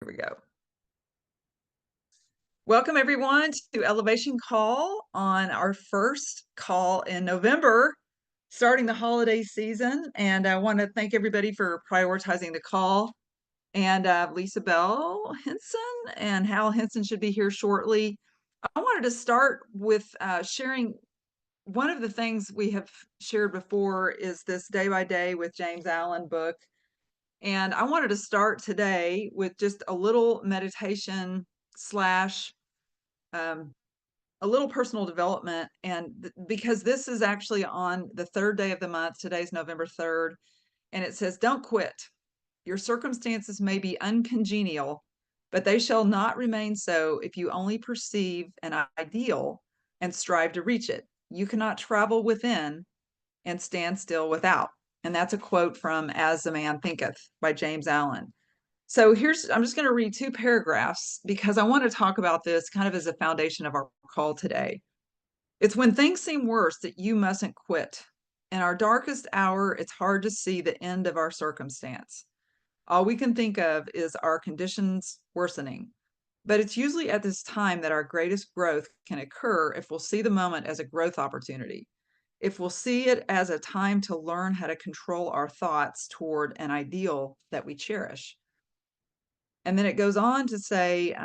we go. Welcome everyone to Elevation Call on our first call in November, starting the holiday season. And I want to thank everybody for prioritizing the call. And Lisa Bell Henson and Hal Henson should be here shortly. I wanted to start with sharing one of the things we have shared before is this Day by Day with James Allen book. And I wanted to start today with just a little meditation slash um, a little personal development. And because this is actually on the third day of the month, today's November 3rd, and it says, "Don't quit. Your circumstances may be uncongenial, but they shall not remain so if you only perceive an ideal and strive to reach it. You cannot travel within and stand still without." And that's a quote from As a Man Thinketh by James Allen. So I'm just going to read two paragraphs because I want to talk about this kind of as a foundation of our call today. It's when things seem worse that you mustn't quit. In our darkest hour, it's hard to see the end of our circumstance. All we can think of is our conditions worsening. But it's usually at this time that our greatest growth can occur if we'll see the moment as a growth opportunity, if we'll see it as a time to learn how to control our thoughts toward an ideal that we cherish. And then it goes on to say,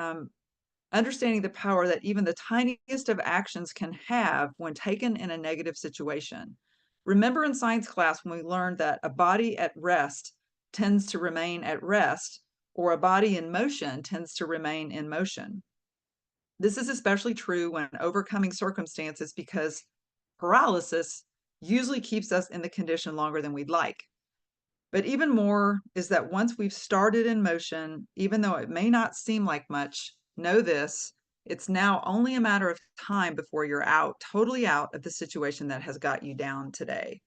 understanding the power that even the tiniest of actions can have when taken in a negative situation. Remember in science class when we learned that a body at rest tends to remain at rest, or a body in motion tends to remain in motion. This is especially true when overcoming circumstances because paralysis usually keeps us in the condition longer than we'd like. But even more is that once we've started in motion, even though it may not seem like much, know this, it's now only a matter of time before you're out, totally out of the situation that has got you down today.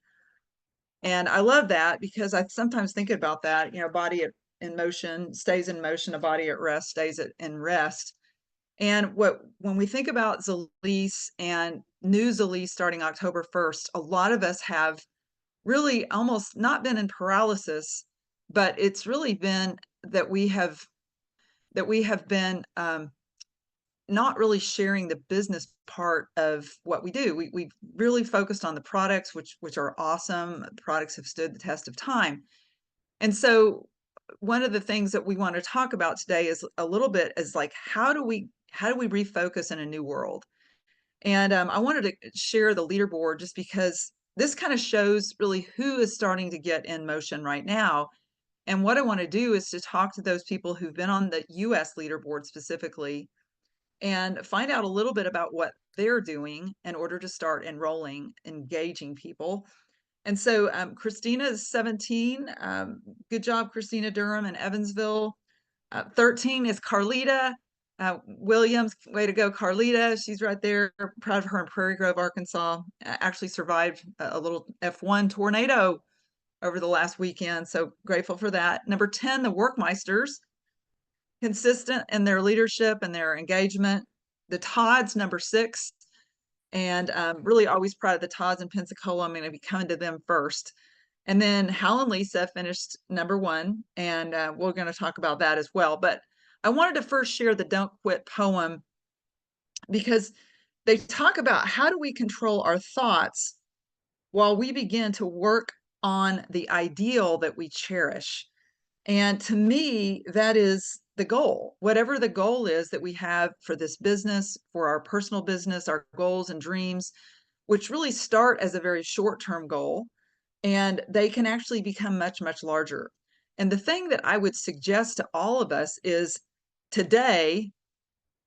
And I love that because I sometimes think about that, body in motion stays in motion, a body at rest stays in rest. And when we think about Zalise and new Zalise starting October 1st, a lot of us have really almost not been in paralysis, but it's really been that we have been not really sharing the business part of what we do. We've really focused on the products, which are awesome. Products have stood the test of time. And so one of the things that we want to talk about today is a little bit is like, how do we refocus in a new world? And I wanted to share the leaderboard just because this kind of shows really who is starting to get in motion right now. And what I want to do is to talk to those people who've been on the US leaderboard specifically and find out a little bit about what they're doing in order to start enrolling, engaging people. And so Christina is 17. Good job, Christina Durham in Evansville. 13 is Carlita Williams. Way to go, Carlita. She's right there. Proud of her in Prairie Grove, Arkansas. Actually survived a little F1 tornado over the last weekend. So grateful for that. Number 10, the Workmeisters. Consistent in their leadership and their engagement. The Todds, number 6. And really always proud of the Todds in Pensacola. I'm going to be coming to them first. And then Hal and Lisa finished number 1, and we're going to talk about that as well. But I wanted to first share the Don't Quit poem because they talk about how do we control our thoughts while we begin to work on the ideal that we cherish. And to me, that is the goal. Whatever the goal is that we have for this business, for our personal business, our goals and dreams, which really start as a very short-term goal, and they can actually become much, much larger. And the thing that I would suggest to all of us is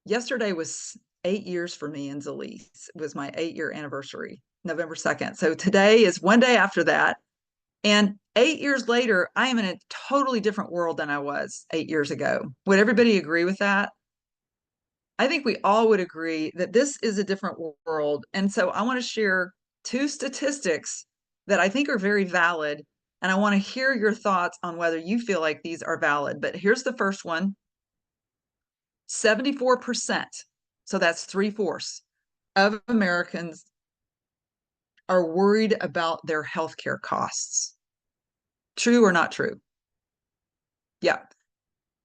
yesterday was 8 years for me in Zalise. It was my 8-year anniversary, November 2nd. So today is one day after that. And 8 years later, I am in a totally different world than I was 8 years ago. Would everybody agree with that? I think we all would agree that this is a different world. And so I want to share two statistics that I think are very valid. And I want to hear your thoughts on whether you feel like these are valid. But here's the first one. 74%, so that's 3/4 of Americans are worried about their healthcare costs. True or not true? Yeah.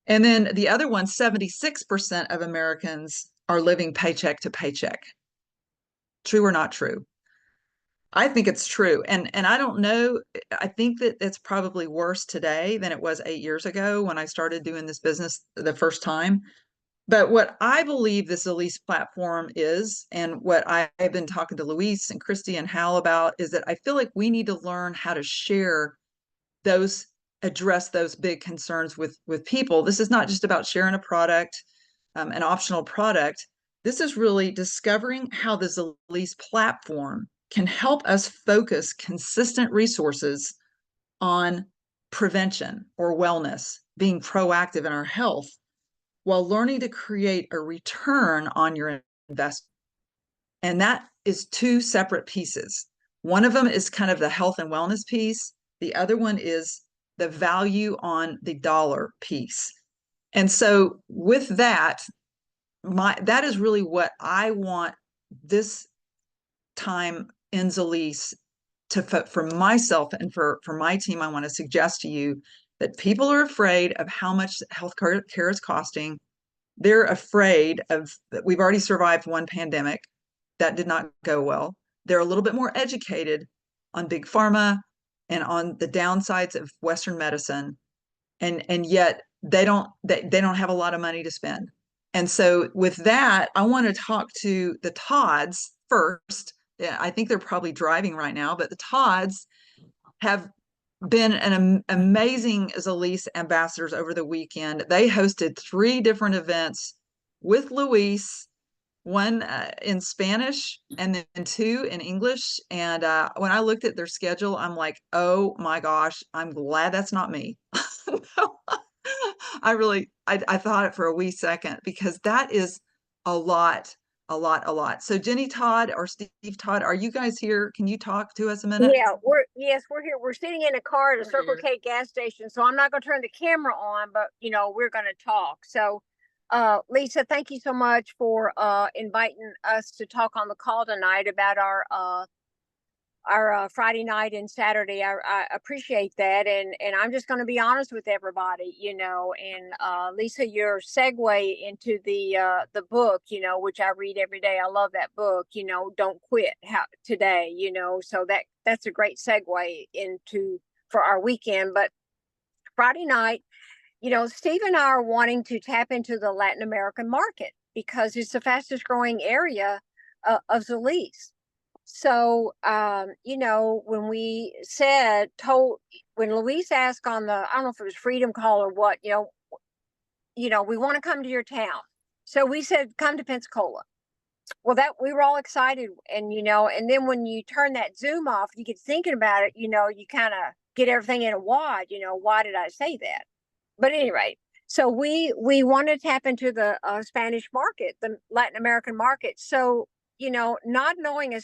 And then the other one, 76% of Americans are living paycheck to paycheck. True or not true? I think it's true. And I don't know, I think that it's probably worse today than it was 8 years ago when I started doing this business the first time. But what I believe this Elise platform is, and what I've been talking to Luis and Christy and Hal about, is that I feel like we need to learn how to share those, address those big concerns with people. This is not just about sharing a product, an optional product. This is really discovering how this Elise platform can help us focus consistent resources on prevention or wellness, being proactive in our health, while learning to create a return on your investment. And that is two separate pieces. One of them is kind of the health and wellness piece. The other one is the value on the dollar piece. And so with that, that is really what I want this time in Zalise to, for myself and for my team. I want to suggest to you that people are afraid of how much healthcare care is costing. They're afraid of that. We've already survived one pandemic that did not go well. They're a little bit more educated on big pharma and on the downsides of Western medicine, and yet they don't have a lot of money to spend. And so with that, I want to talk to the Todds first. Yeah, I think they're probably driving right now, but the Todds have been an amazing Zalise ambassadors over the weekend. They hosted 3 different events with Luis, one in Spanish and then 2 in English. And when I looked at their schedule, I'm like, oh my gosh, I'm glad that's not me. I thought it for a wee second, because that is a lot, a lot, a lot. So Jenny Todd or Steve Todd, are you guys here? Can you talk to us a minute? Yeah, we're here. We're sitting in a car at a Circle K gas station, so I'm not going to turn the camera on, but we're going to talk. So, Lisa, thank you so much for inviting us to talk on the call tonight about our Friday night and Saturday. I appreciate that, and I'm just going to be honest with everybody, And Lisa, your segue into the book, which I read every day. I love that book. Don't quit today. So that's a great segue into for our weekend. But Friday night, Steve and I are wanting to tap into the Latin American market because it's the fastest growing area of Zalise. So, when when Luis asked on the, I don't know if it was Freedom Call or what, we want to come to your town. So we said, come to Pensacola. Well, we were all excited. And, and then when you turn that Zoom off, you get thinking about it, you kind of get everything in a wad, why did I say that? But anyway, so we want to tap into the Spanish market, the Latin American market. So, not knowing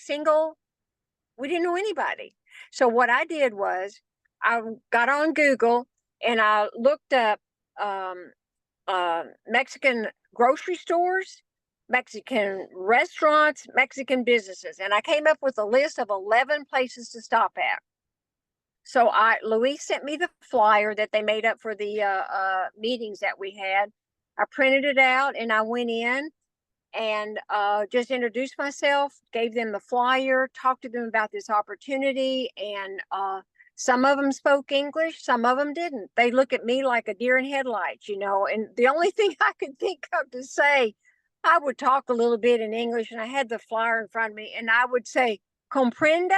we didn't know anybody. So what I did was I got on Google and I looked up Mexican grocery stores, Mexican restaurants, Mexican businesses. And I came up with a list of 11 places to stop at. So Luis sent me the flyer that they made up for the meetings that we had. I printed it out and I went in and just introduced myself, gave them the flyer, talked to them about this opportunity. And some of them spoke English, some of them didn't. They look at me like a deer in headlights, and the only thing I could think of to say, I would talk a little bit in English, and I had the flyer in front of me, and I would say, comprende,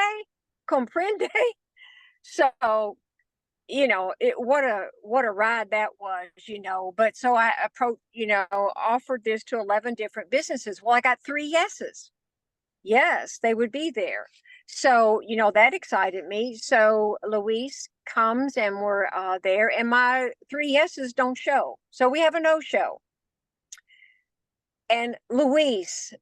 comprende. So what a ride that was, but so I approached, offered this to 11 different businesses. Well, I got 3 yeses. Yes, they would be there. So, that excited me. So Luis comes and we're there, and my 3 yeses don't show. So we have a no-show. And Luis,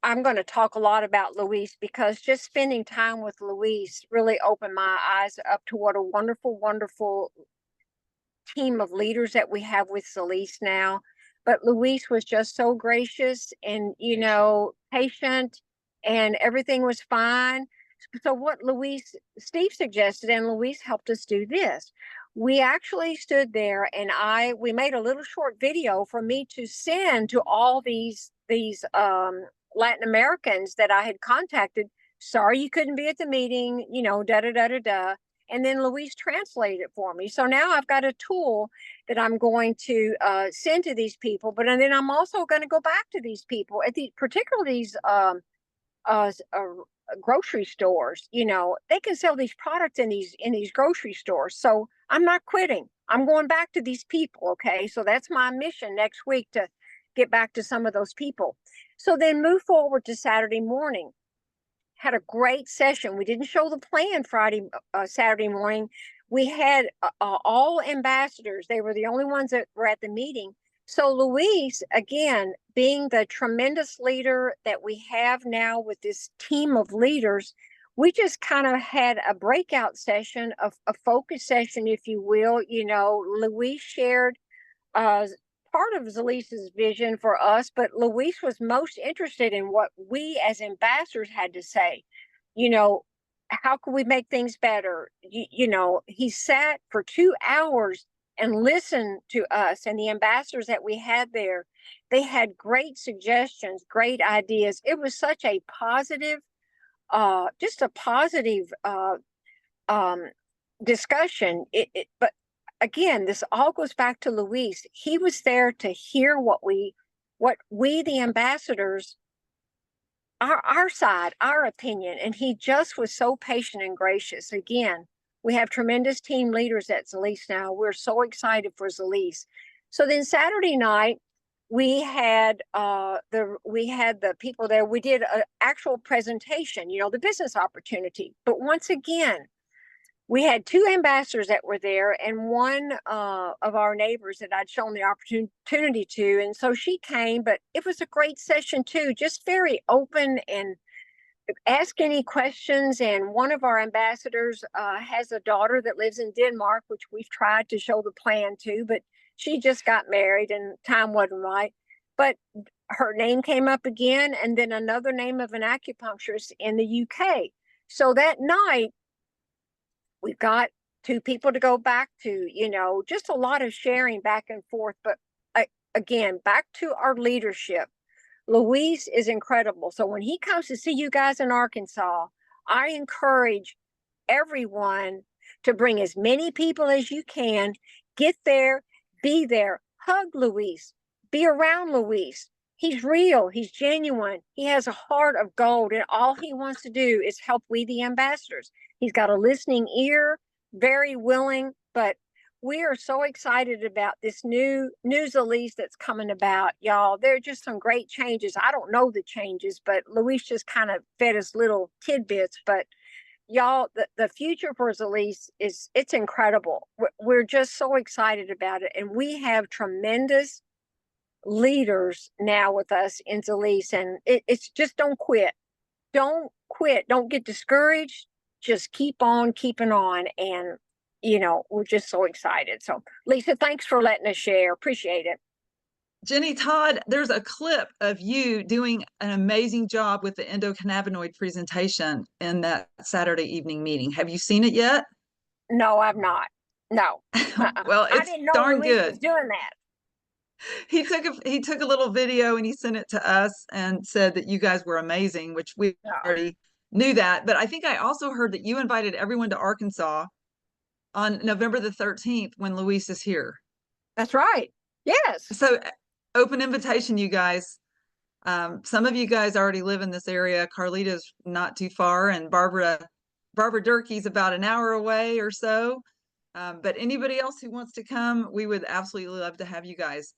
I'm going to talk a lot about Luis because just spending time with Luis really opened my eyes up to what a wonderful, wonderful team of leaders that we have with Zalise now. But Luis was just so gracious and, patient, and everything was fine. So what Steve suggested, and Luis helped us do this. we actually stood there and we made a little short video for me to send to all these Latin Americans that I had contacted. Sorry you couldn't be at the meeting, you know, da da da da da. And then Louise translated it for me. So now I've got a tool that I'm going to send to these people. But and then I'm also going to go back to these people at particularly these uh, uh, grocery stores. You know, they can sell these products in these grocery stores. So I'm not quitting. I'm going back to these people. Okay, so that's my mission next week, to get back to some of those people. So then move forward to Saturday morning. Had a great session. We didn't show the plan Saturday morning. We had all ambassadors. They were the only ones that were at the meeting. So Louise, again, being the tremendous leader that we have now with this team of leaders, we just kind of had a breakout session, a focus session, if you will. You know, Louise shared part of Zalisa's vision for us, but Luis was most interested in what we as ambassadors had to say. You know, how can we make things better? You know, he sat for 2 hours and listened to us and the ambassadors that we had there. They had great suggestions, great ideas. It was such a positive, just a positive um, discussion. But again, this all goes back to Luis. He was there to hear what we, the ambassadors, our side, our opinion, and he just was so patient and gracious. Again, we have tremendous team leaders at Zalis now. We're so excited for Zalis. So then Saturday night, we had the people there. We did an actual presentation, you know, the business opportunity. But once again, we had 2 ambassadors that were there and one of our neighbors that I'd shown the opportunity to. And so she came, but it was a great session too, just very open and ask any questions. And one of our ambassadors has a daughter that lives in Denmark, which we've tried to show the plan to, but she just got married and time wasn't right. But her name came up again, and then another name of an acupuncturist in the UK. So that night, we've got 2 people to go back to, you know, just a lot of sharing back and forth. But again, back to our leadership. Luis is incredible. So when he comes to see you guys in Arkansas, I encourage everyone to bring as many people as you can. Get there, be there, hug Luis, be around Luis. He's real, he's genuine, he has a heart of gold, and all he wants to do is help we, the ambassadors. He's got a listening ear, very willing, but we are so excited about this new Zalis that's coming about, y'all. There are just some great changes. I don't know the changes, but Luis just kind of fed us little tidbits. But y'all, the future for Zalis it's incredible. We're just so excited about it. And we have tremendous leaders now with us in Zalis. And it's just don't quit. Don't quit. Don't get discouraged. Just keep on keeping on. And you know, we're just so excited. So Lisa, thanks for letting us share. Appreciate it. Jenny, Todd, there's a clip of you doing an amazing job with the endocannabinoid presentation in that Saturday evening meeting. Have you seen it yet? No, I've not. No. Well, I it's didn't know darn Luis good. was doing that. He took a little video and he sent it to us and said that you guys were amazing, which we No. already knew that. But I think I also heard that you invited everyone to Arkansas on November the 13th when Luis is here. That's right. Yes. So open invitation, you guys. Some of you guys already live in this area. Carlita's not too far, and Barbara Durkee's about an hour away or so. But anybody else who wants to come, we would absolutely love to have you guys.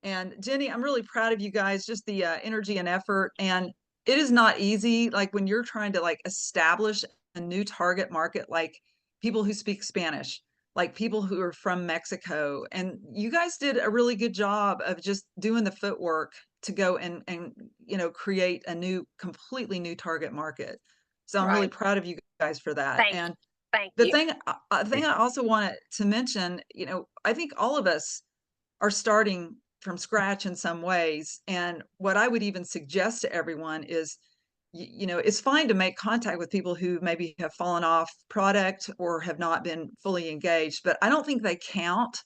And Jenny, I'm really proud of you guys, just the energy and effort. And it is not easy, like when you're trying to like establish a new target market, like people who speak Spanish, like people who are from Mexico. And you guys did a really good job of just doing the footwork to go and you know, create a completely new target market. So I'm really Right. proud of you guys for that. Thank And you. Thank the you. thing I also wanted to mention, you know, I think all of us are starting from scratch in some ways. And what I would even suggest to everyone is you know, it's fine to make contact with people who maybe have fallen off product or have not been fully engaged, but I don't think they count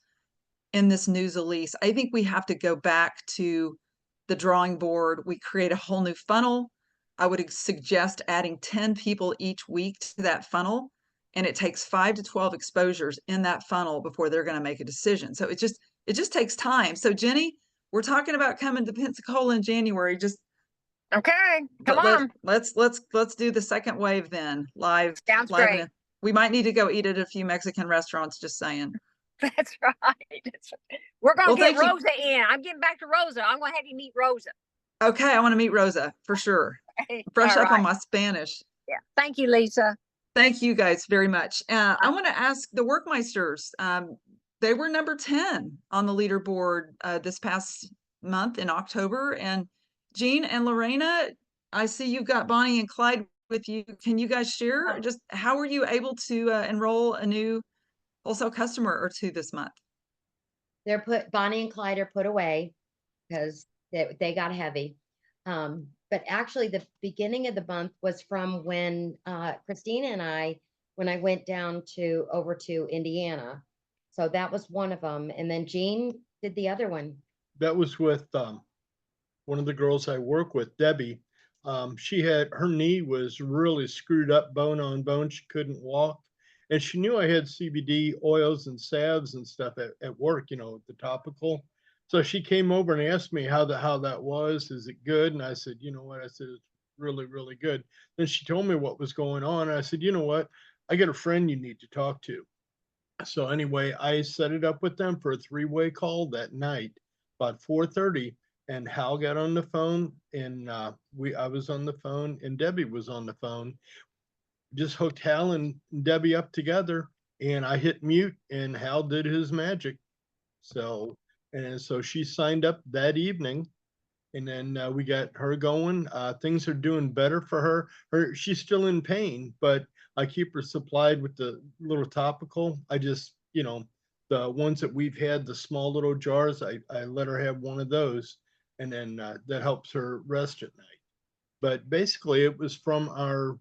in this new Elise. I think we have to go back to the drawing board. We create a whole new funnel. I would suggest adding 10 people each week to that funnel. And it takes 5 to 12 exposures in that funnel before they're going to make a decision. So it just takes time. So Jenny, we're talking about coming to Pensacola in January. Just Okay, come but on. let's do the second wave then. Live. Sounds great. We might need to go eat at a few Mexican restaurants, just saying. That's right. We're gonna Well, get thank you. Rosa in. I'm getting back to Rosa. I'm gonna have you meet Rosa. Okay, I want to meet Rosa for sure. Brush All up on right. my Spanish. Yeah. Thank you, Lisa. Thank you guys very much. I want to ask the Workmeisters. They were number 10 on the leaderboard this past month in October. And Jean and Lorena, I see you've got Bonnie and Clyde with you. Can you guys share just how were you able to enroll a new wholesale customer or two this month? Bonnie and Clyde are put away because they got heavy. But actually the beginning of the month was from when Christina and when I went down over to Indiana. So that was one of them. And then Jean did the other one. That was with one of the girls I work with, Debbie. Her knee was really screwed up, bone on bone. She couldn't walk. And she knew I had CBD oils and salves and stuff at work, you know, the topical. So she came over and asked me how that was. Is it good? And I said, you know what? I said, it's really, really good. Then she told me what was going on. And I said, you know what? I got a friend you need to talk to. So anyway, I set it up with them for a 3-way call that night, about 4:30. And Hal got on the phone, and I was on the phone, and Debbie was on the phone. Just hooked Hal and Debbie up together, and I hit mute, and Hal did his magic. So she signed up that evening, and then we got her going. Things are doing better for her. She's still in pain, but I keep her supplied with the little topical. I just, you know, the ones that we've had, the small little jars, I let her have one of those, and then that helps her rest at night. But basically, it was from our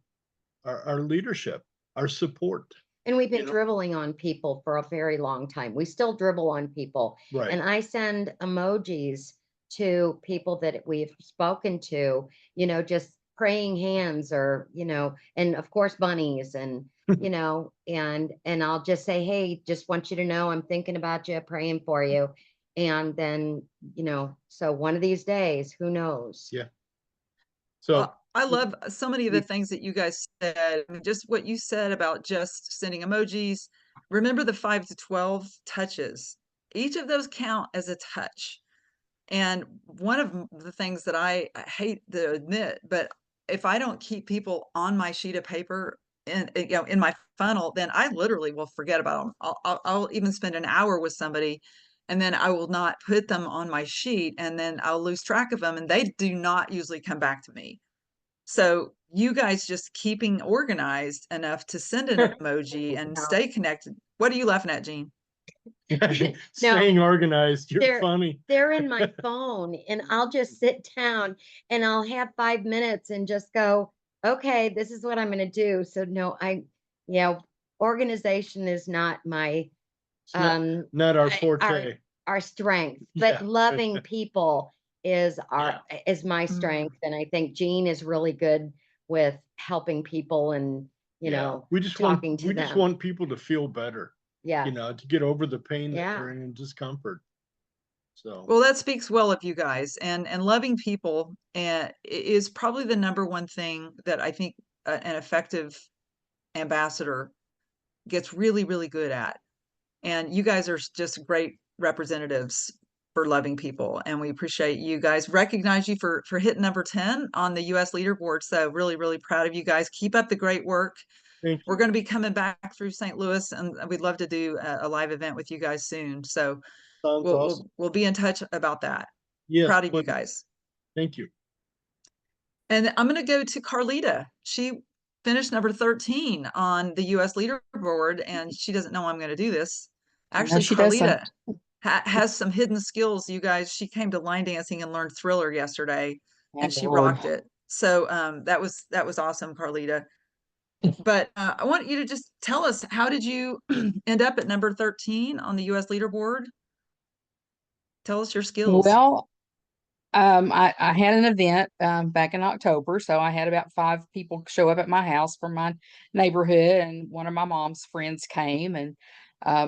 leadership, our support. And we've been dribbling on people for a very long time. We still dribble on people. Right. And I send emojis to people that we've spoken to, you know, just praying hands or, you know, and of course bunnies and, you know, and I'll just say, hey, just want you to know I'm thinking about you, praying for you. And then, you know, so one of these days, who knows? Yeah. So I love so many of the things that you guys said. I mean, just what you said about just sending emojis. Remember the 5 to 12 touches. Each of those count as a touch. And one of the things that I hate to admit, but if I don't keep people on my sheet of paper and, you know, in my funnel, then I literally will forget about them. I'll even spend an hour with somebody and then I will not put them on my sheet and then I'll lose track of them and they do not usually come back to me. So you guys just keeping organized enough to send an emoji and stay connected. What are you laughing at, Jean? staying organized. You're funny. They're in my phone and I'll just sit down and I'll have 5 minutes and just go, okay, this is what I'm going to do. So no, organization is not my, not our forte. Our strength, but loving people is my strength. And I think Jean is really good with helping people and, you know, we just want people to feel better. Yeah. You know, to get over the pain that they're in and discomfort. So well, that speaks well of you guys and loving people is probably the number one thing that I think an effective ambassador gets really, really good at. And you guys are just great representatives for loving people. And we appreciate you guys, recognize you for hitting number 10 on the US leaderboard. So really, really proud of you guys. Keep up the great work. We're going to be coming back through St. Louis and we'd love to do a live event with you guys soon. So we'll be in touch about that. Yes, proud of you guys. Thank you. And I'm going to go to Carlita. She finished number 13 on the US leaderboard and she doesn't know I'm going to do this. Actually, Carlita has some hidden skills, you guys. She came to line dancing and learned Thriller yesterday and she rocked it. So that was awesome, Carlita. But I want you to just tell us, how did you end up at number 13 on the US leaderboard? Tell us your skills. Well, I had an event back in October, so I had about 5 people show up at my house from my neighborhood, and one of my mom's friends came, and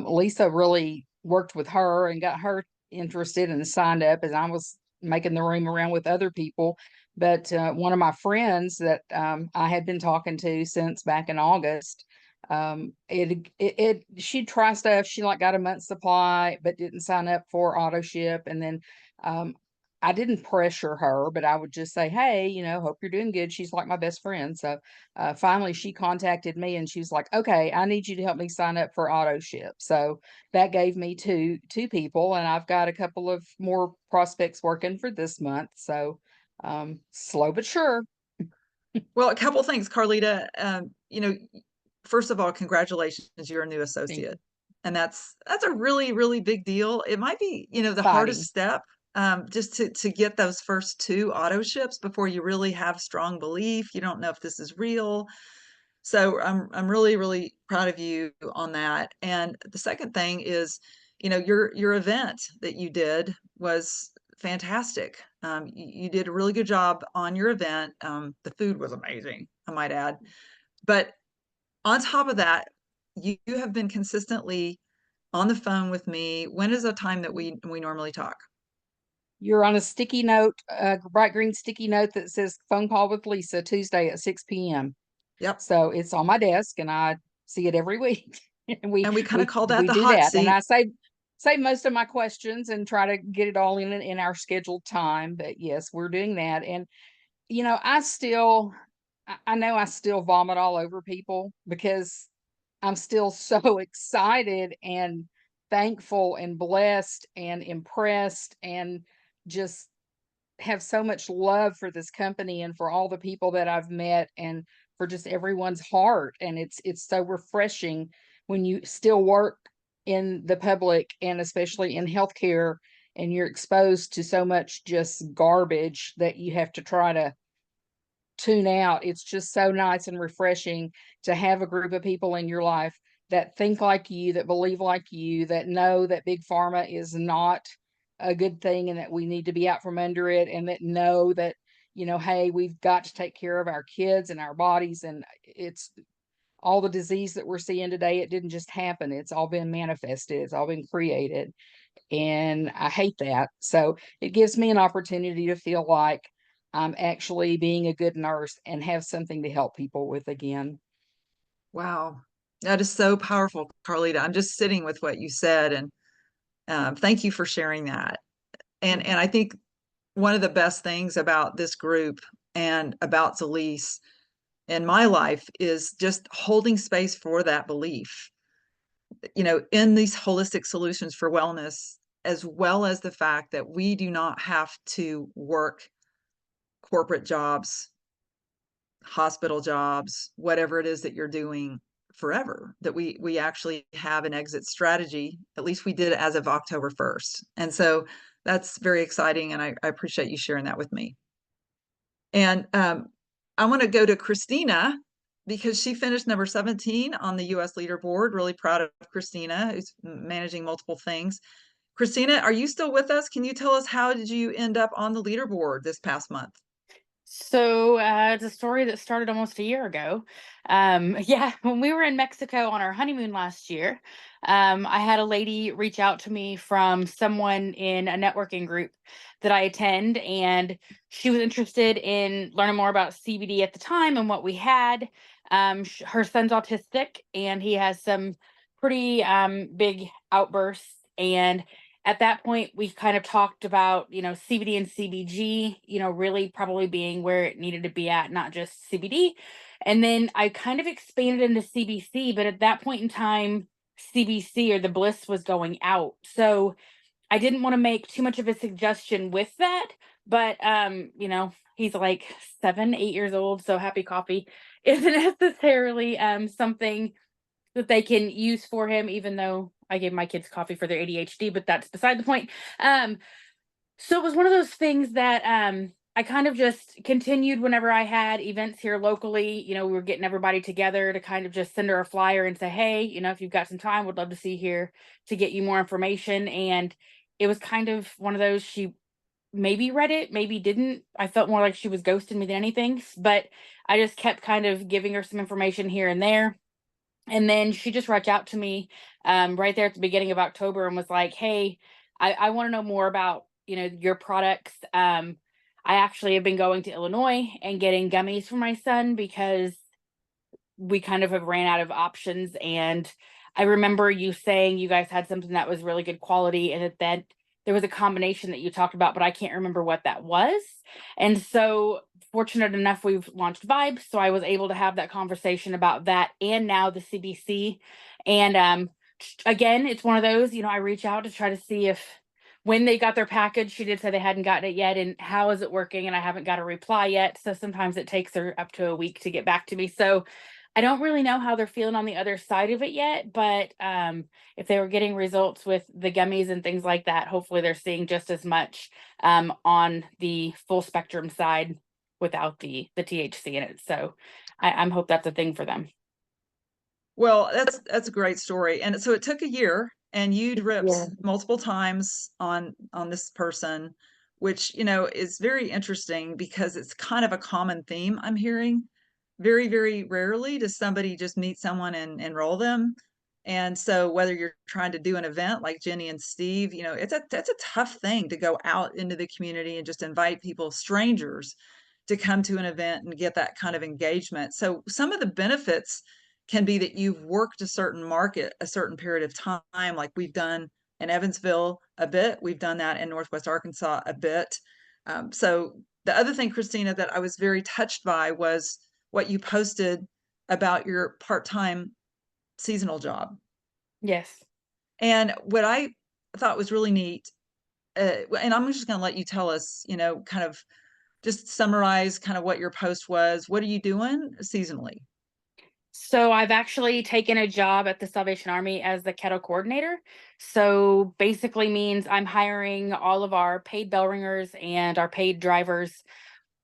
Lisa really worked with her and got her interested and signed up as I was making the room around with other people. But one of my friends that I had been talking to since back in August, she'd try stuff. She like got a month's supply, but didn't sign up for auto ship, and then um, I didn't pressure her, but I would just say, hey, hope you're doing good. She's like my best friend. So finally she contacted me and she was like, okay, I need you to help me sign up for auto ship. So that gave me two people, and I've got a couple of more prospects working for this month. So slow but sure. Well, a couple things, Carlita. First of all, congratulations, you're a new associate. And that's a really, really big deal. It might be, the Exciting. hardest step, just to get those first 2 auto ships before you really have strong belief. You don't know if this is real. So I'm really, really proud of you on that. And the second thing is, your event that you did was fantastic. You did a really good job on your event. The food was amazing, I might add. But on top of that, you have been consistently on the phone with me. When is a time that we normally talk? You're on a sticky note, bright green sticky note that says phone call with Lisa Tuesday at 6 p.m. Yep. So it's on my desk and I see it every week. And we kind of call that the do hot that. seat. And I save most of my questions and try to get it all in our scheduled time. But yes, we're doing that. And I know I still vomit all over people because I'm still so excited and thankful and blessed and impressed and just have so much love for this company and for all the people that I've met and for just everyone's heart. And it's so refreshing when you still work in the public and especially in healthcare and you're exposed to so much just garbage that you have to try to tune out. It's just so nice and refreshing to have a group of people in your life that think like you, that believe like you, that know that big pharma is not a good thing and that we need to be out from under it, and that know that, hey, we've got to take care of our kids and our bodies. And it's all the disease that we're seeing today. It didn't just happen. It's all been manifested. It's all been created. And I hate that. So it gives me an opportunity to feel like I'm actually being a good nurse and have something to help people with again. Wow. That is so powerful, Carlita. I'm just sitting with what you said, and thank you for sharing that. And I think one of the best things about this group and about Zalise in my life is just holding space for that belief, in these holistic solutions for wellness, as well as the fact that we do not have to work corporate jobs, hospital jobs, whatever it is that you're doing forever, that we actually have an exit strategy. At least we did as of October 1st. And so that's very exciting. And I appreciate you sharing that with me. And I want to go to Christina because she finished number 17 on the US leaderboard. Really proud of Christina, who's managing multiple things. Christina, are you still with us? Can you tell us, how did you end up on the leaderboard this past month? So it's a story that started almost a year ago. Yeah, when we were in Mexico on our honeymoon last year, I had a lady reach out to me from someone in a networking group that I attend, and she was interested in learning more about CBD at the time and what we had. Her son's autistic, and he has some pretty big outbursts. And at that point, we kind of talked about, CBD and CBG, really probably being where it needed to be at, not just CBD. And then I kind of expanded into CBC, but at that point in time, CBC or the bliss was going out. So I didn't want to make too much of a suggestion with that. But, he's like 7, 8 years old. So happy coffee isn't necessarily something that they can use for him, even though I gave my kids coffee for their ADHD, but that's beside the point. So it was one of those things that I kind of just continued whenever I had events here locally. We were getting everybody together to kind of just send her a flyer and say, hey, if you've got some time, would love to see you here to get you more information. And it was kind of one of those, she maybe read it, maybe didn't. I felt more like she was ghosting me than anything, but I just kept kind of giving her some information here and there. And then she just reached out to me right there at the beginning of October and was like, hey, I want to know more about, your products. I actually have been going to Illinois and getting gummies for my son because we kind of have ran out of options. And I remember you saying you guys had something that was really good quality and that there was a combination that you talked about, but I can't remember what that was. And so fortunate enough, we've launched Vibe. So I was able to have that conversation about that and now the CBC. And again, it's one of those, I reach out to try to see if when they got their package, she did say they hadn't gotten it yet. And how is it working? And I haven't got a reply yet. So sometimes it takes her up to a week to get back to me. So I don't really know how they're feeling on the other side of it yet, but if they were getting results with the gummies and things like that, hopefully they're seeing just as much on the full spectrum side without the THC in it. So I'm hope that's a thing for them. Well, that's a great story. And so it took a year, and you'd ripped Yeah. multiple times on this person, which, is very interesting because it's kind of a common theme I'm hearing. Very, very rarely does somebody just meet someone and enroll them. And so whether you're trying to do an event like Jenny and Steve, that's a tough thing to go out into the community and just invite people, strangers, to come to an event and get that kind of engagement. So some of the benefits can be that you've worked a certain market a certain period of time, like we've done in Evansville a bit. We've done that in Northwest Arkansas a bit. So the other thing, Christina, that I was very touched by was what you posted about your part-time seasonal job. Yes. And what I thought was really neat, and I'm just going to let you tell us, kind of just summarize kind of what your post was. What are you doing seasonally? So I've actually taken a job at the Salvation Army as the kettle coordinator. So basically means I'm hiring all of our paid bell ringers and our paid drivers,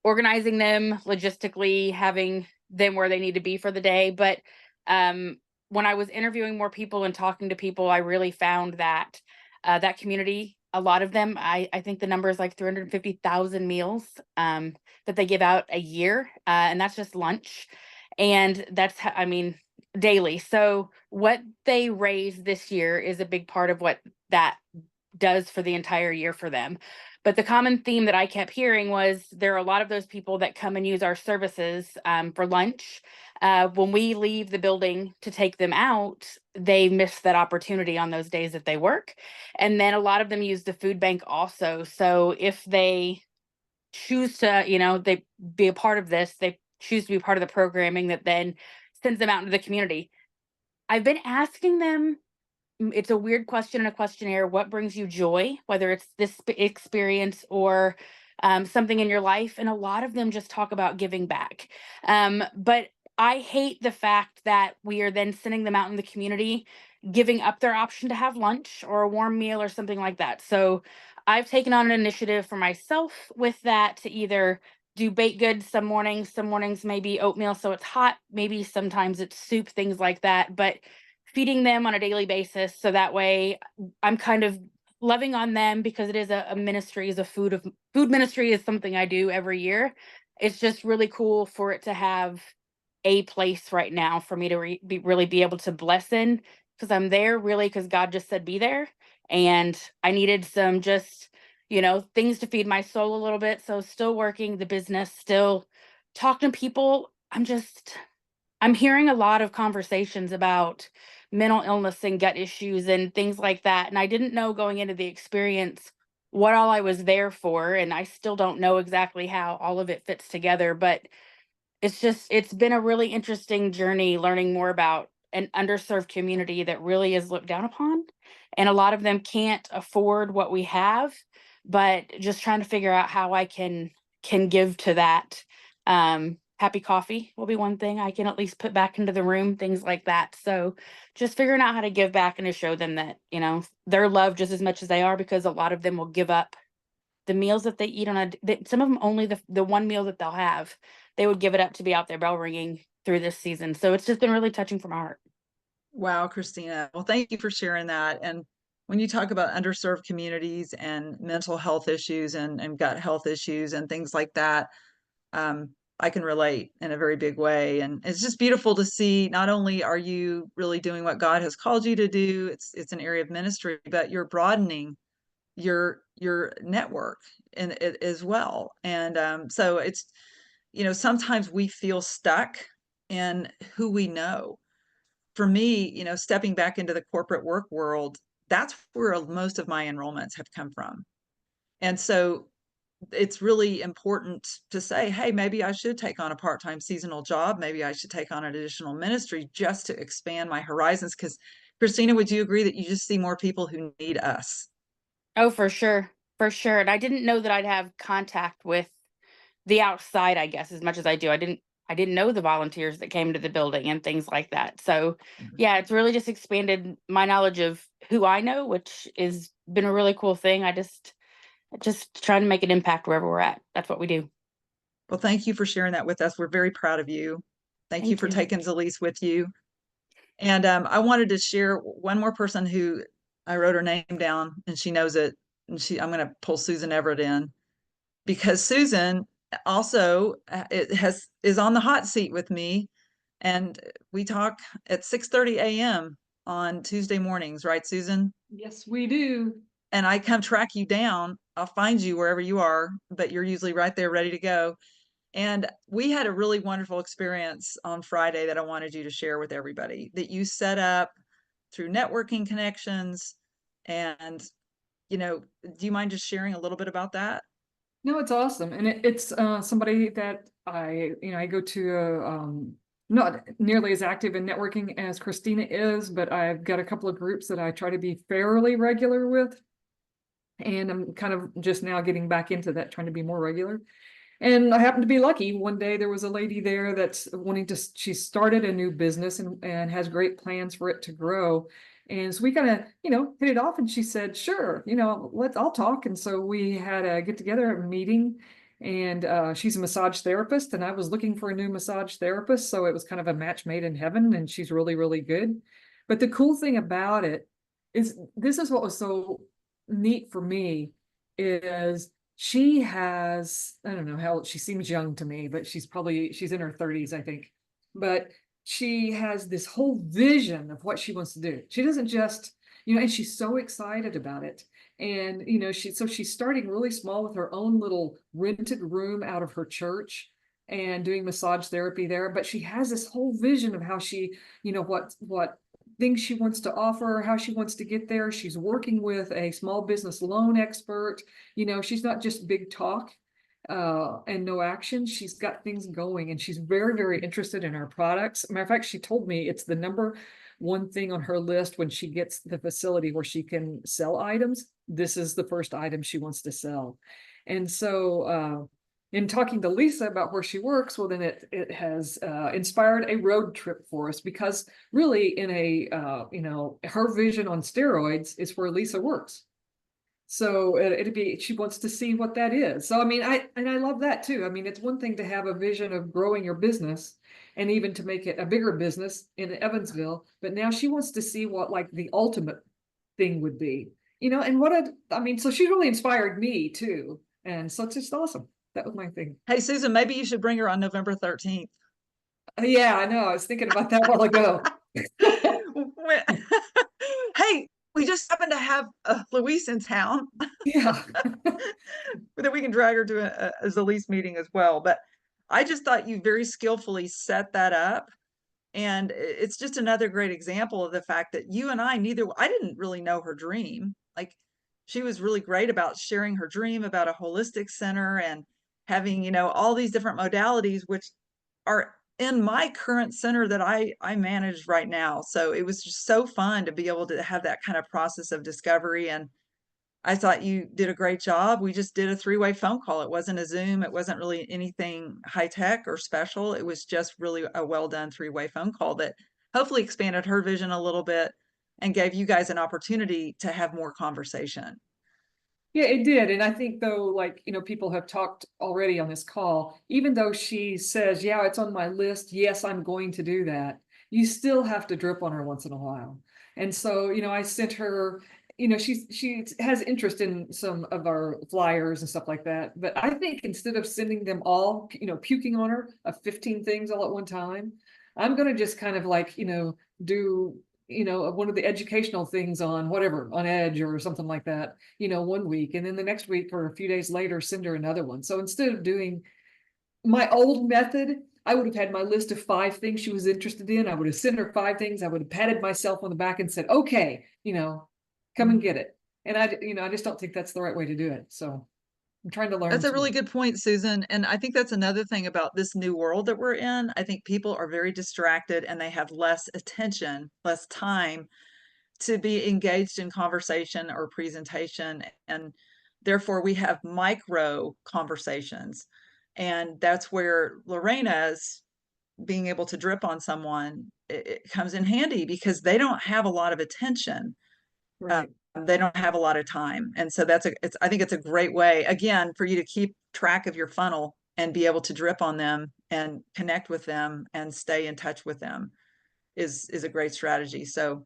organizing them logistically, having them where they need to be for the day. But when I was interviewing more people and talking to people, I really found that that community, a lot of them, I think the number is like 350,000 meals that they give out a year. And that's just lunch. And that's, daily. So what they raise this year is a big part of what that does for the entire year for them. But the common theme that I kept hearing was there are a lot of those people that come and use our services for lunch. When we leave the building to take them out, they miss that opportunity on those days that they work. And then a lot of them use the food bank also. So if they choose to, they be a part of this, they choose to be part of the programming that then sends them out into the community. I've been asking them, it's a weird question in a questionnaire, what brings you joy, whether it's this experience or something in your life. And a lot of them just talk about giving back. But I hate the fact that we are then sending them out in the community, giving up their option to have lunch or a warm meal or something like that. So I've taken on an initiative for myself with that to either do baked goods some mornings maybe oatmeal so it's hot, maybe sometimes it's soup, things like that. But feeding them on a daily basis. So that way I'm kind of loving on them because it is a ministry, is a food ministry is something I do every year. It's just really cool for it to have a place right now for me to really be able to bless in, because I'm there really because God just said be there. And I needed some just, things to feed my soul a little bit. So still working the business, still talking to people. I'm hearing a lot of conversations about mental illness and gut issues and things like that. And I didn't know going into the experience what all I was there for. And I still don't know exactly how all of it fits together. But it's been a really interesting journey learning more about an underserved community that really is looked down upon. And a lot of them can't afford what we have, but just trying to figure out how I can give to that. Happy coffee will be one thing I can at least put back into the room, things like that. So just figuring out how to give back and to show them that, they're loved just as much as they are, because a lot of them will give up the meals that they eat on some of them only the one meal that they'll have, they would give it up to be out there bell ringing through this season. So it's just been really touching from my heart. Wow, Christina. Well, thank you for sharing that. And when you talk about underserved communities and mental health issues and gut health issues and things like that, I can relate in a very big way. And it's just beautiful to see, not only are you really doing what God has called you to do, it's an area of ministry, but you're broadening your network and it as well. And so it's, sometimes we feel stuck in who we know. For me, stepping back into the corporate work world, that's where most of my enrollments have come from. And so it's really important to say, hey, maybe I should take on a part-time seasonal job. Maybe I should take on an additional ministry just to expand my horizons. Because Christina, would you agree that you just see more people who need us? Oh, for sure. For sure. And I didn't know that I'd have contact with the outside, I guess, as much as I do. I didn't know the volunteers that came to the building and things like that. So yeah, it's really just expanded my knowledge of who I know, which has been a really cool thing. I just trying to make an impact wherever we're at. That's what we do. Well, thank you for sharing that with us. We're very proud of you. Thank you Thank for you. taking Zalise with you. And I wanted to share one more person who I wrote her name down and she knows it. And I'm going to pull Susan Everett in because Susan also is on the hot seat with me. And we talk at 6:30 a.m. on Tuesday mornings, right, Susan? Yes, we do. And I come track you down. I'll find you wherever you are, but you're usually right there ready to go. And we had a really wonderful experience on Friday that I wanted you to share with everybody that you set up through networking connections. And, do you mind just sharing a little bit about that? No, it's awesome. And it's somebody that I go to, not nearly as active in networking as Christina is, but I've got a couple of groups that I try to be fairly regular with. And I'm kind of just now getting back into that, trying to be more regular. And I happened to be lucky. One day there was a lady there that's she started a new business and has great plans for it to grow. And so we kind of, hit it off and she said, sure, I'll talk. And so we had a get together, a meeting, and she's a massage therapist and I was looking for a new massage therapist. So it was kind of a match made in heaven and she's really, really good. But the cool thing about it is this is what was so neat for me is she has, I don't know how, she seems young to me, but she's in her 30s, I think. But she has this whole vision of what she wants to do. She doesn't just, and she's so excited about it. And, she's starting really small with her own little rented room out of her church and doing massage therapy there. But she has this whole vision of how she, what things she wants to offer, how she wants to get there. She's working with a small business loan expert. She's not just big talk and no action. She's got things going and she's very, very interested in our products. Matter of fact, she told me it's the number one thing on her list when she gets the facility where she can sell items. This is the first item she wants to sell. And so in talking to Lisa about where she works, well, then it has inspired a road trip for us because really in her vision on steroids is where Lisa works. So she wants to see what that is. So, I mean, I love that too. I mean, it's one thing to have a vision of growing your business and even to make it a bigger business in Evansville, but now she wants to see what like the ultimate thing would be, and so she really inspired me too. And so it's just awesome. That was my thing. Hey, Susan, maybe you should bring her on November 13th. Yeah, I know. I was thinking about that a while ago. Hey, we just happen to have Louise in town. Yeah. That we can drag her to a Zalise meeting as well. But I just thought you very skillfully set that up. And it's just another great example of the fact that you and I didn't really know her dream. Like she was really great about sharing her dream about a holistic center and having, all these different modalities, which are in my current center that I manage right now. So it was just so fun to be able to have that kind of process of discovery. And I thought you did a great job. We just did a 3-way phone call. It wasn't a Zoom. It wasn't really anything high tech or special. It was just really a well done 3-way phone call that hopefully expanded her vision a little bit and gave you guys an opportunity to have more conversation. Yeah, it did. And I think though, like, people have talked already on this call, even though she says, yeah, it's on my list. Yes, I'm going to do that. You still have to drip on her once in a while. And so, I sent her, she has interest in some of our flyers and stuff like that. But I think instead of sending them all, puking on her of 15 things all at one time, I'm going to just kind of like, do one of the educational things on whatever, on Edge or something like that, one week, and then the next week or a few days later send her another one. So instead of doing my old method, I would have had my list of 5 things she was interested in. I would have sent her 5 things. I would have patted myself on the back and said, okay, come and get it. And I just don't think that's the right way to do it. So I'm trying to learn. That's a really good point, Susan. And I think that's another thing about this new world that we're in. I think people are very distracted and they have less attention, less time to be engaged in conversation or presentation. And therefore, we have micro conversations. And that's where Lorena's being able to drip on someone, it comes in handy because they don't have a lot of attention. Right. They don't have a lot of time. And so I think it's a great way, again, for you to keep track of your funnel and be able to drip on them and connect with them and stay in touch with them is a great strategy. So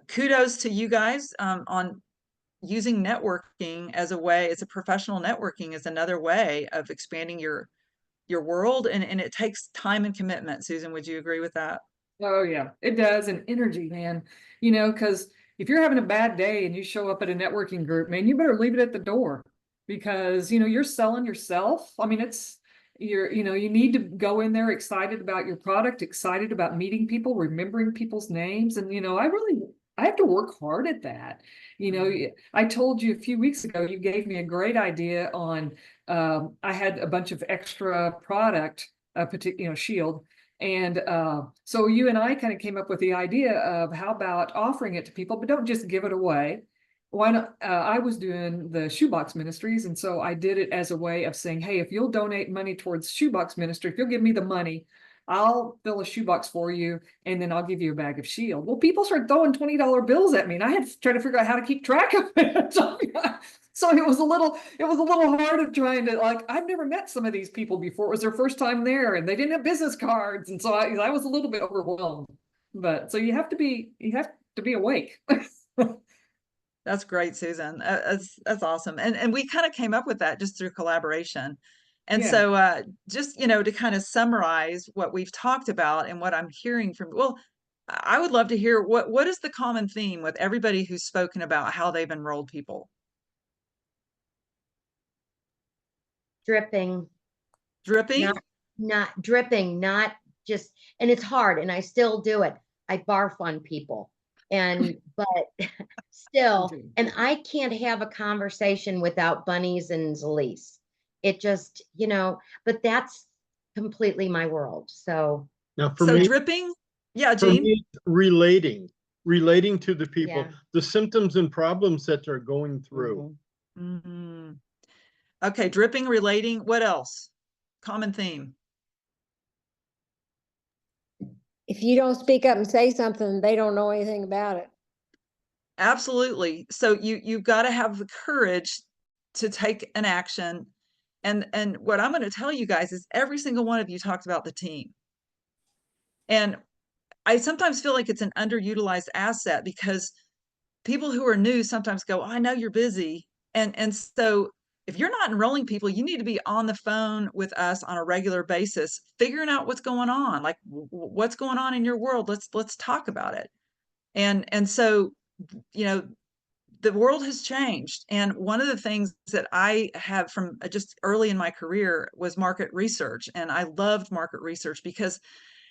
kudos to you guys on using networking as a way, as a professional networking is another way of expanding your world. And it takes time and commitment. Susan, would you agree with that? Oh yeah, it does. And energy, man, because if you're having a bad day and you show up at a networking group, man, you better leave it at the door because, you're selling yourself. I mean, you need to go in there excited about your product, excited about meeting people, remembering people's names. And, I have to work hard at that. I told you a few weeks ago, you gave me a great idea on, I had a bunch of extra product, Shield. And so you and I kind of came up with the idea of how about offering it to people, but don't just give it away. Why not? I was doing the Shoebox Ministries. And so I did it as a way of saying, hey, if you'll donate money towards Shoebox Ministry, if you'll give me the money, I'll fill a shoebox for you, and then I'll give you a bag of Shield. Well, people started throwing $20 bills at me, and I had to try to figure out how to keep track of it. So it was a little hard of trying to, like, I've never met some of these people before. It was their first time there, and they didn't have business cards, and so I was a little bit overwhelmed. But so you have to be awake. That's great, Susan. That's awesome. And we kind of came up with that just through collaboration. And Yeah. so just, to kind of summarize what we've talked about and what I'm hearing from, well, I would love to hear what is the common theme with everybody who's spoken about how they've enrolled people? Dripping, Dripping? not dripping, not just, and it's hard and I still do it. I barf on people but still, and I can't have a conversation without bunnies and Zalise. It just, but that's completely my world. So Now for So me, dripping? Yeah, for Jean? me, relating to the people, Yeah. the symptoms and problems that they're going through. Mhm. Okay, dripping, relating. What else? Common theme. If you don't speak up and say something, they don't know anything about it. Absolutely. So you've got to have the courage to take an action. And what I'm going to tell you guys is every single one of you talked about the team. And I sometimes feel like it's an underutilized asset because people who are new sometimes go, oh, I know you're busy. And so if you're not enrolling people, you need to be on the phone with us on a regular basis, figuring out what's going on, like what's going on in your world. Let's talk about it. And so, the world has changed. And one of the things that I have from just early in my career was market research. And I loved market research because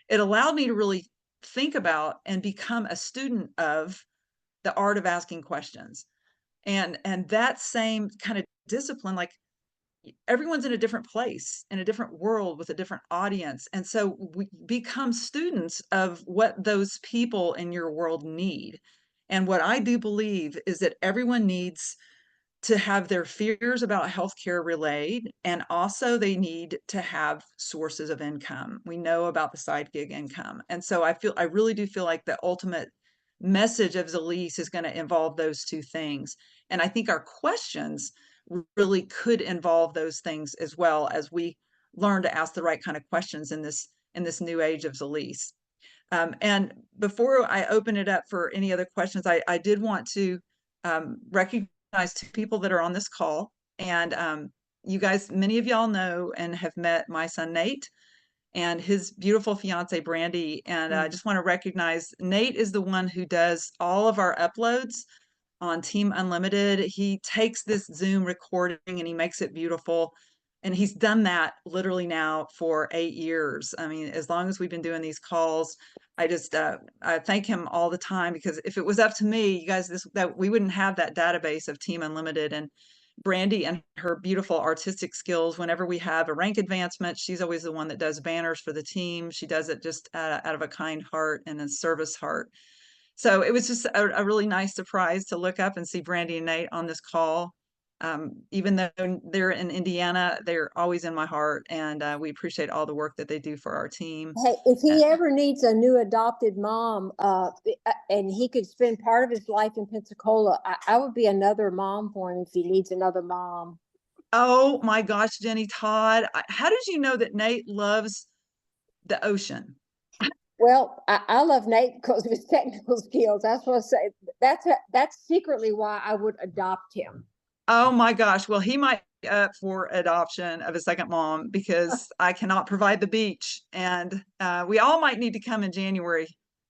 it allowed me to really think about and become a student of the art of asking questions. And that same kind of discipline, like everyone's in a different place, in a different world with a different audience. And so we become students of what those people in your world need. And what I do believe is that everyone needs to have their fears about healthcare relayed, and also they need to have sources of income. We know about the side gig income. And so I really do feel like the ultimate message of Zalise is going to involve those two things. And I think our questions really could involve those things as well, as we learn to ask the right kind of questions in this new age of Zalise. And before I open it up for any other questions, I did want to recognize two people that are on this call. And you guys, many of y'all know and have met my son, Nate, and his beautiful fiance, Brandy. And I just want to recognize Nate is the one who does all of our uploads on Team Unlimited. He takes this Zoom recording and he makes it beautiful. And he's done that literally now for 8 years. I mean, as long as we've been doing these calls, I just I thank him all the time, because if it was up to me, you guys, that we wouldn't have that database of Team Unlimited. And Brandy and her beautiful artistic skills, whenever we have a rank advancement, she's always the one that does banners for the team. She does it just out of a kind heart and a service heart. So it was just a really nice surprise to look up and see Brandy and Nate on this call. Even though they're in Indiana, they're always in my heart, and we appreciate all the work that they do for our team. Hey, if he ever needs a new adopted mom, and he could spend part of his life in Pensacola, I would be another mom for him if he needs another mom. Oh my gosh, Jenny Todd, how did you know that Nate loves the ocean? Well, I love Nate because of his technical skills. That's what I say. That's secretly why I would adopt him. Oh my gosh. Well, he might be up for adoption of a second mom, because I cannot provide the beach. And we all might need to come in January,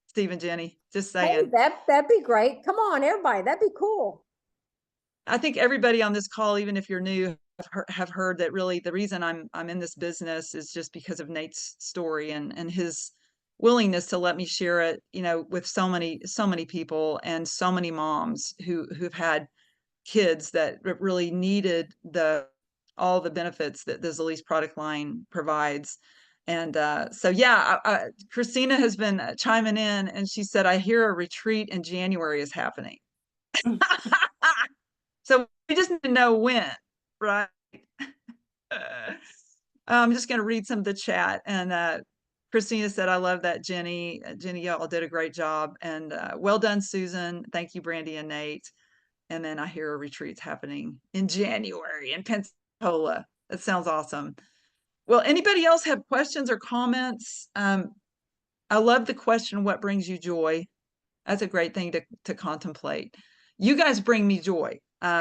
Steve and Jenny, just saying. Hey, that'd be great. Come on, everybody. That'd be cool. I think everybody on this call, even if you're new, have heard that really the reason I'm in this business is just because of Nate's story and his willingness to let me share it, with so many people and so many moms who've had kids that really needed all the benefits that the Zalise product line provides. And so, yeah, Christina has been chiming in, and she said, I hear a retreat in January is happening. So we just need to know when, right? I'm just going to read some of the chat. And Christina said, I love that, Jenny. Jenny, y'all did a great job. And well done, Susan. Thank you, Brandy and Nate. And then I hear a retreat's happening in January in Pensacola. That sounds awesome. Well, anybody else have questions or comments? I love the question, what brings you joy? That's a great thing to contemplate. You guys bring me joy.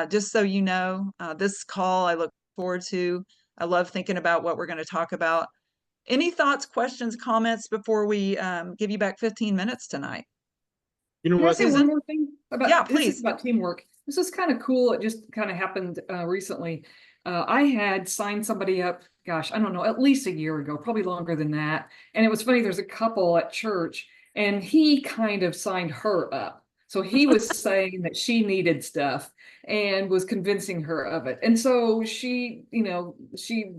Just so you know, this call I look forward to. I love thinking about what we're going to talk about. Any thoughts, questions, comments before we give you back 15 minutes tonight? You know Can I what? say one more thing about Yeah, this? please. Is about teamwork. This is kind of cool. It just kind of happened recently. I had signed somebody up, gosh, I don't know, at least a year ago, probably longer than that. And it was funny, there's a couple at church, and he kind of signed her up. So he was saying that she needed stuff and was convincing her of it. And so she, she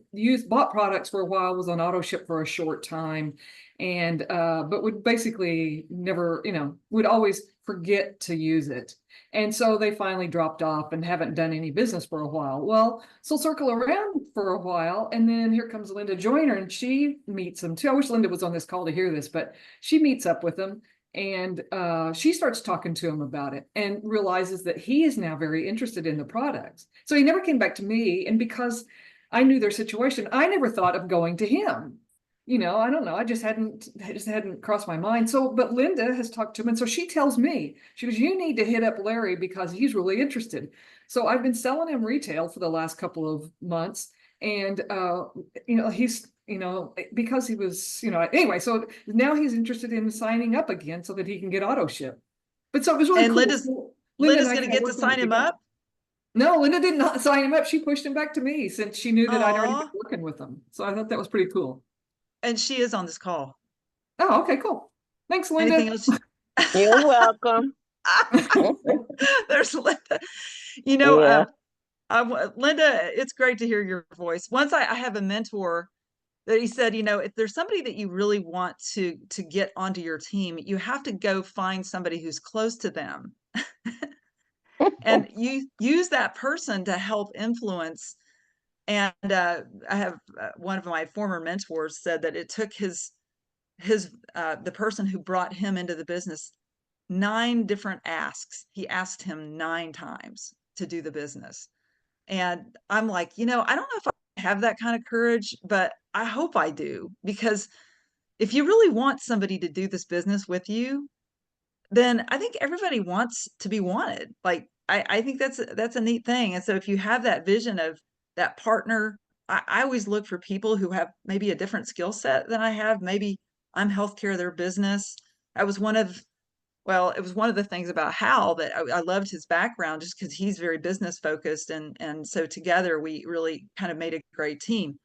bought products for a while, was on auto ship for a short time, and but would basically never, would always forget to use it. And so they finally dropped off and haven't done any business for a while. Well, so circle around for a while, and then here comes Linda Joyner, and she meets them too. I wish Linda was on this call to hear this, but she meets up with them, and she starts talking to him about it and realizes that he is now very interested in the products. So he never came back to me, and because I knew their situation, I never thought of going to him. I don't know. I just hadn't crossed my mind. So, but Linda has talked to him. And so she tells me, she goes, you need to hit up Larry because he's really interested. So I've been selling him retail for the last couple of months. And, he's, because he was, anyway, so now he's interested in signing up again so that he can get auto ship. But so it was really And cool. Linda's going to get to sign him up? No, Linda did not sign him up. She pushed him back to me since she knew that I'd already been Aw. working with him. So I thought that was pretty cool. And she is on this call. Oh, okay, cool. Thanks, Linda. Anything else? You're welcome. There's Linda. Yeah. Linda, it's great to hear your voice. Once I have a mentor that he said, if there's somebody that you really want to get onto your team, you have to go find somebody who's close to them. And you use that person to help influence. And I have one of my former mentors said that it took the person who brought him into the business 9 different asks. He asked him 9 times. to do the business. And I'm like, I don't know if I have that kind of courage, but I hope I do, because if you really want somebody to do this business with you, then I think everybody wants to be wanted. Like, I think that's a neat thing. And so if you have that vision of that partner, I always look for people who have maybe a different skill set than I have. Maybe I'm healthcare, their business. I was one of Well, it was one of the things about Hal that I loved his background, just because he's very business focused, and so together we really kind of made a great team.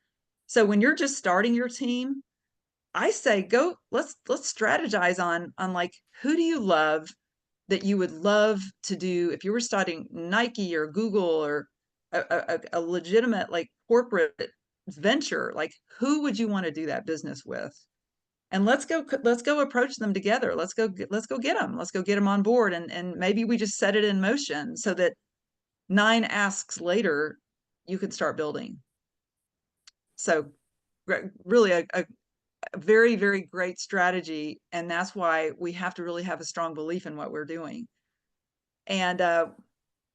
So when you're just starting your team, I say go, let's strategize on like, who do you love that you would love to do if you were starting Nike or Google or a legitimate like corporate venture, like who would you want to do that business with? And let's go approach them together. Let's go get them. Let's go get them on board, and maybe we just set it in motion so that 9 asks later you can start building. So really a very, very great strategy, and that's why we have to really have a strong belief in what we're doing. And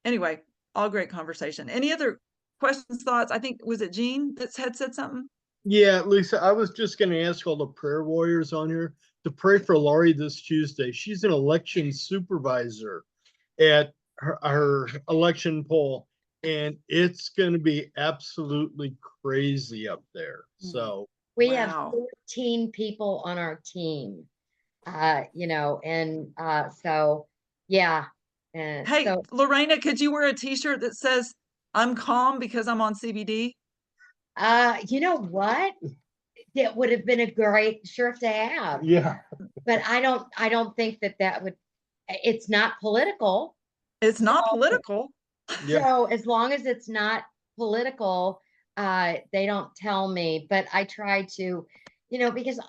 anyway, all great conversation. Any other questions, thoughts? I think, was it Jean that had said something? Yeah, Lisa, I was just going to ask all the prayer warriors on here to pray for Laurie this Tuesday. She's an election supervisor at her election poll, and it's going to be absolutely crazy up there. So We have Wow. 14 people on our team, and so, yeah. And Hey, so, Lorena, could you wear a t-shirt that says, "I'm calm because I'm on CBD"? you know what? It would have been a great shirt to have, yeah, but I don't think that would, it's not political. It's not So- political. yeah. So as long as it's not political, they don't tell me, but I try to, because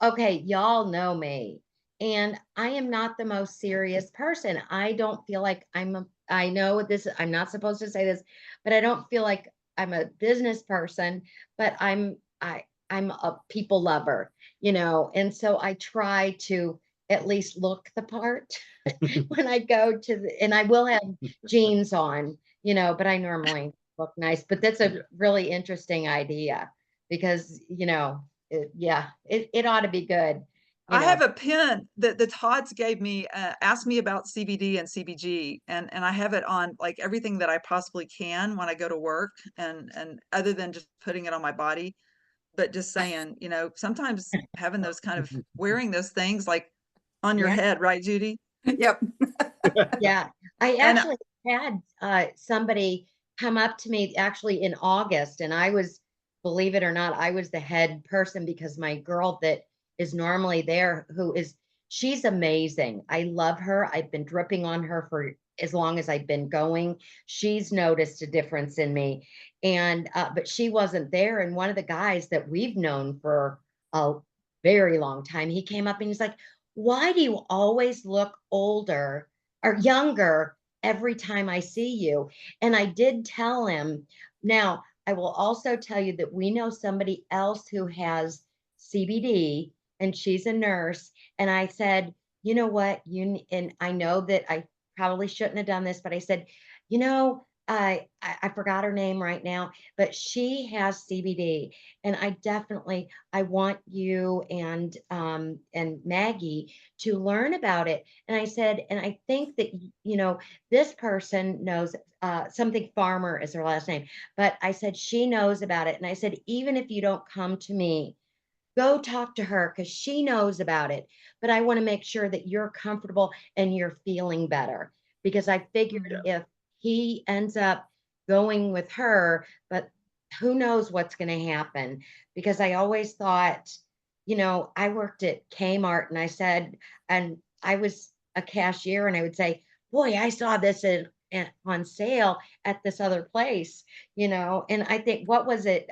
okay, y'all know me, and I am not the most serious person. I don't feel like I know this, I'm not supposed to say this, but I don't feel like I'm a business person, but I'm a people lover, and so I try to at least look the part when I go and I will have jeans on, but I normally look nice. But that's a really interesting idea because, it ought to be good. I have a pin that the Todds gave me, asked me about CBD and CBG, and I have it on like everything that I possibly can when I go to work, and other than just putting it on my body, but just saying, sometimes having those kind of wearing those things like on your Yeah. head, right, Judy? Yep. Yeah. I And actually had somebody come up to me actually in August, and believe it or not, I was the head person because my girl that is normally there, she's amazing. I love her. I've been dripping on her for as long as I've been going. She's noticed a difference in me. And, but she wasn't there. And one of the guys that we've known for a very long time, he came up and he's like, why do you always look older or younger every time I see you? And I did tell him. Now, I will also tell you that we know somebody else who has CBD, and she's a nurse. And I said, you know what? And I know that I probably shouldn't have done this, but I said, I forgot her name right now, but she has CBD, and I want you and Maggie to learn about it. And I said, and I think that this person knows something Farmer is her last name, but I said she knows about it, and I said even if you don't come to me, go talk to her because she knows about it. But I want to make sure that you're comfortable and you're feeling better, because I figured if he ends up going with her, but who knows what's going to happen, because I always thought, I worked at Kmart, and I was a cashier, and I would say, boy, I saw this on sale at this other place, and I think, what was it?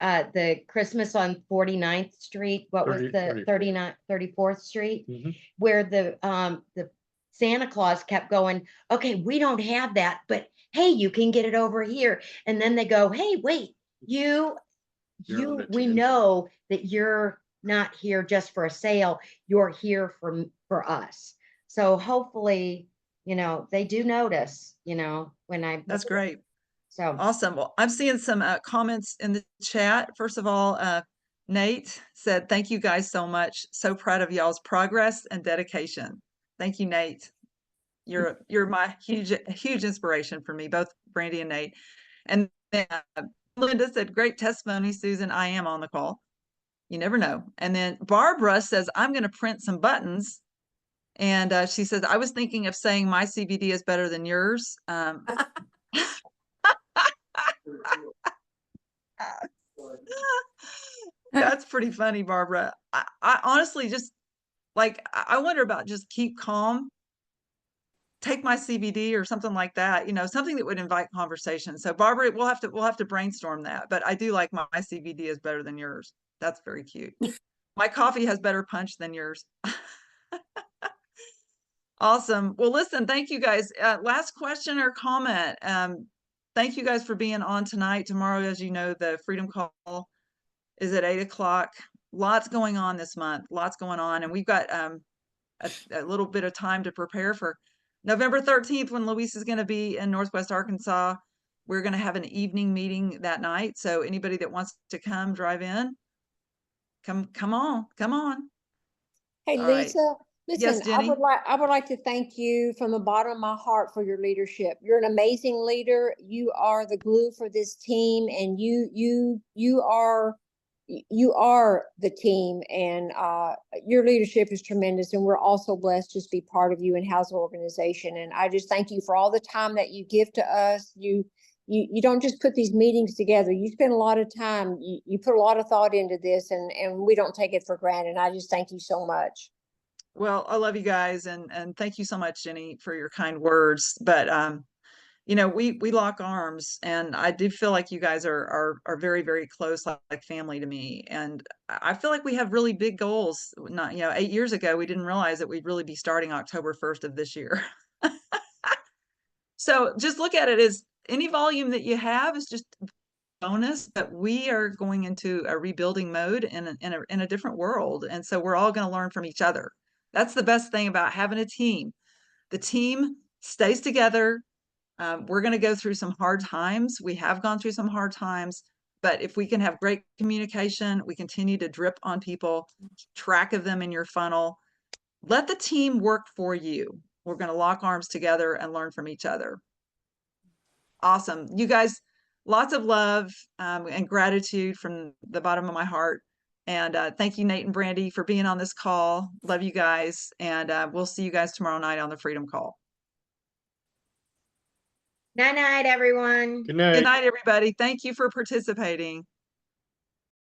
The Christmas on 49th Street, what was 30 the 34th Street, Mhm. where the Santa Claus kept going, okay, we don't have that, but hey, you can get it over here. And then they go, hey, wait, You're on a we tangent. know that you're not here just for a sale. You're here for us. So hopefully, you know, they do notice, you know, when I. That's great. So, Awesome. Well, I'm seeing some comments in the chat. First of all, Nate said, thank you guys so much. So proud of y'all's progress and dedication. Thank you, Nate. You're my huge inspiration for me, both Brandy and Nate. And then Linda said, great testimony, Susan. I am on the call. You never know. And then Barbara says, I'm going to print some buttons. And she says, I was thinking of saying my CBD is better than yours. That's pretty funny, Barbara. I honestly just like, I wonder about just keep calm, take my CBD or something like that, you know, something that would invite conversation. So Barbara, we'll have to brainstorm that, but I do like my CBD is better than yours. That's very cute. My coffee has better punch than yours. Awesome. Well, listen, thank you guys. Last question or comment. Thank you guys for being on tonight. Tomorrow, as you know, the Freedom Call is at 8 o'clock. Lots going on this month, lots going on. And we've got a little bit of time to prepare for November 13th when Luis is going to be in Northwest Arkansas. We're going to have an evening meeting that night. So anybody that wants to come drive in, come on. Hey, All right. Lisa, Yes, listen, Jenny. I would like to thank you from the bottom of my heart for your leadership. You're an amazing leader. You are the glue for this team, and you are the team, and your leadership is tremendous. And we're also blessed to just be part of you and House Organization. And I just thank you for all the time that you give to us. You don't just put these meetings together. You spend a lot of time. You put a lot of thought into this, and we don't take it for granted. And I just thank you so much. Well, I love you guys, and thank you so much, Jenny, for your kind words. But you know, we lock arms, and I do feel like you guys are very, very close, like family to me. And I feel like we have really big goals. Not, you know, 8 years ago, we didn't realize that we'd really be starting October 1st of this year. So just look at it as any volume that you have is just bonus, but we are going into a rebuilding mode in a different world. And so we're all going to learn from each other. That's the best thing about having a team. The team stays together. We're going to go through some hard times. We have gone through some hard times, but if we can have great communication, we continue to drip on people, track of them in your funnel, let the team work for you. We're going to lock arms together and learn from each other. Awesome. You guys, lots of love and gratitude from the bottom of my heart. And thank you, Nate and Brandy, for being on this call. Love you guys. And we'll see you guys tomorrow night on the Freedom Call. night, everyone. Good night. Good night, everybody. Thank you for participating.